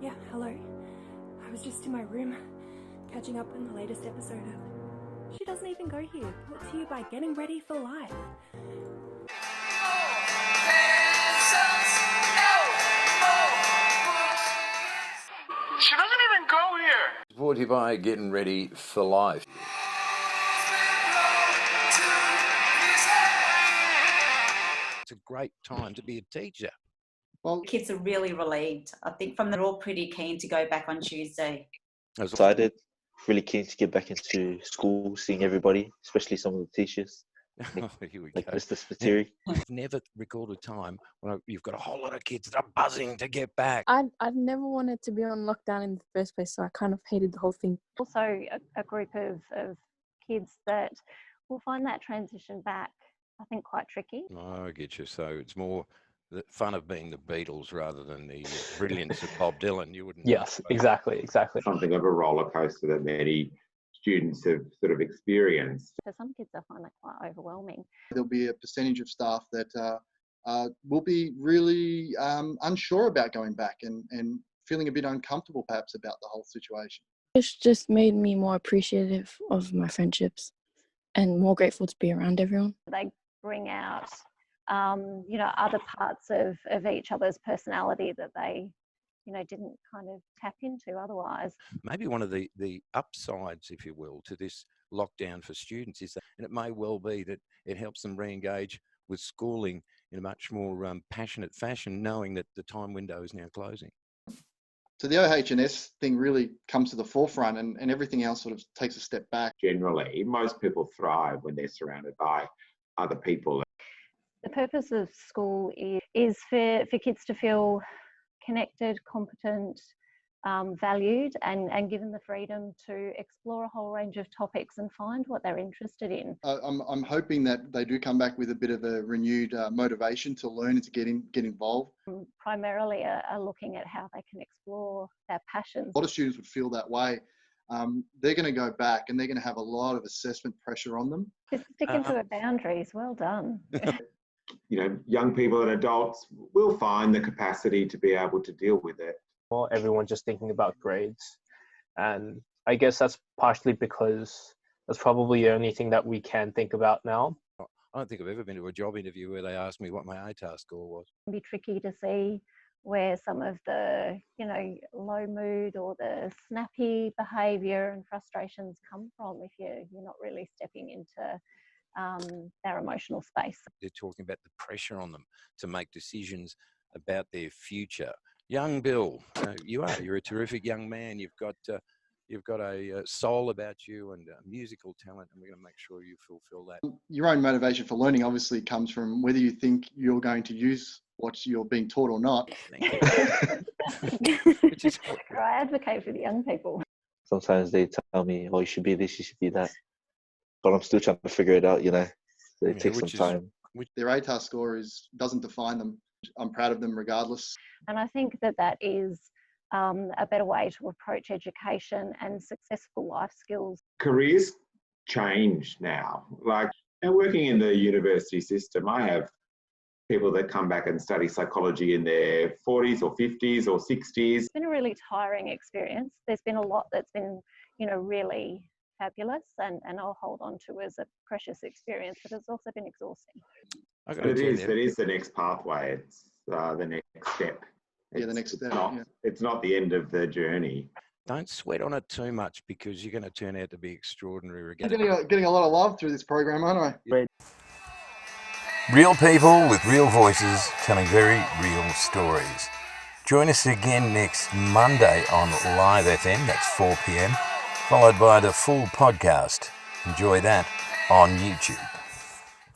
Yeah, hello. I was just in my room, catching up on the latest episode of She Doesn't Even Go Here, brought to you by Gettin Ready for Life. She doesn't even go here. Brought to you by Gettin Ready for Life. It's a great time to be a teacher. Well, kids are really relieved. I think they're all pretty keen to go back on Tuesday. Excited, really keen to get back into school, seeing everybody, especially some of the teachers. Here we Like go. Mr. Spiteri. I've never recalled a time when you've got a whole lot of kids that are buzzing to get back. I'd never wanted to be on lockdown in the first place, so I kind of hated the whole thing. Also a group of kids that will find that transition back, I think, quite tricky. Oh, I get you. So it's more the fun of being the Beatles rather than the brilliance of Bob Dylan. You wouldn't. Yes, exactly. Something of a roller coaster that many students have sort of experienced. For some kids, I find that quite overwhelming. there'll be a percentage of staff that will be really unsure about going back and feeling a bit uncomfortable perhaps about the whole situation. It's just made me more appreciative of my friendships and more grateful to be around everyone. They bring out, other parts of each other's personality that they, didn't kind of tap into otherwise. Maybe one of the upsides, if you will, to this lockdown for students is that, and it may well be that it helps them re-engage with schooling in a much more passionate fashion, knowing that the time window is now closing. So the OH&S thing really comes to the forefront and everything else sort of takes a step back. Generally, most people thrive when they're surrounded by other people. The purpose of school is for kids to feel connected, competent, valued, and given the freedom to explore a whole range of topics and find what they're interested in. I'm hoping that they do come back with a bit of a renewed motivation to learn and to get involved. Primarily are looking at how they can explore their passions. A lot of students would feel that way. They're going to go back and they're going to have a lot of assessment pressure on them. Just sticking to the boundaries. Well done. Young people and adults will find the capacity to be able to deal with it. Well, everyone's just thinking about grades. And I guess that's partially because that's probably the only thing that we can think about now. I don't think I've ever been to a job interview where they asked me what my ATAR score was. It can be tricky to see where some of the, low mood or the snappy behaviour and frustrations come from if you're not really stepping into their emotional space. They're talking about the pressure on them to make decisions about their future. Young Bill, you're a terrific young man. You've got a soul about you and musical talent, and we're going to make sure you fulfill that. Your own motivation for learning obviously comes from whether you think you're going to use what you're being taught or not. I advocate for the young people. Sometimes they tell me, oh, you should be this, you should be that. But I'm still trying to figure it out, So it takes some time. Their ATAR score doesn't define them. I'm proud of them regardless. And I think that is a better way to approach education and successful life skills. Careers change now. Like, working in the university system, I have people that come back and study psychology in their 40s or 50s or 60s. It's been a really tiring experience. There's been a lot that's been, really fabulous and I'll hold on to as a precious experience, but it's also been exhausting. But it is the next pathway. It's the next step. The next step. It's not the end of the journey. Don't sweat on it too much because you're going to turn out to be extraordinary. I'm getting a lot of love through this program, aren't I? Real people with real voices telling very real stories. Join us again next Monday on Live FM, that's 4 p.m, followed by the full podcast. Enjoy that on YouTube.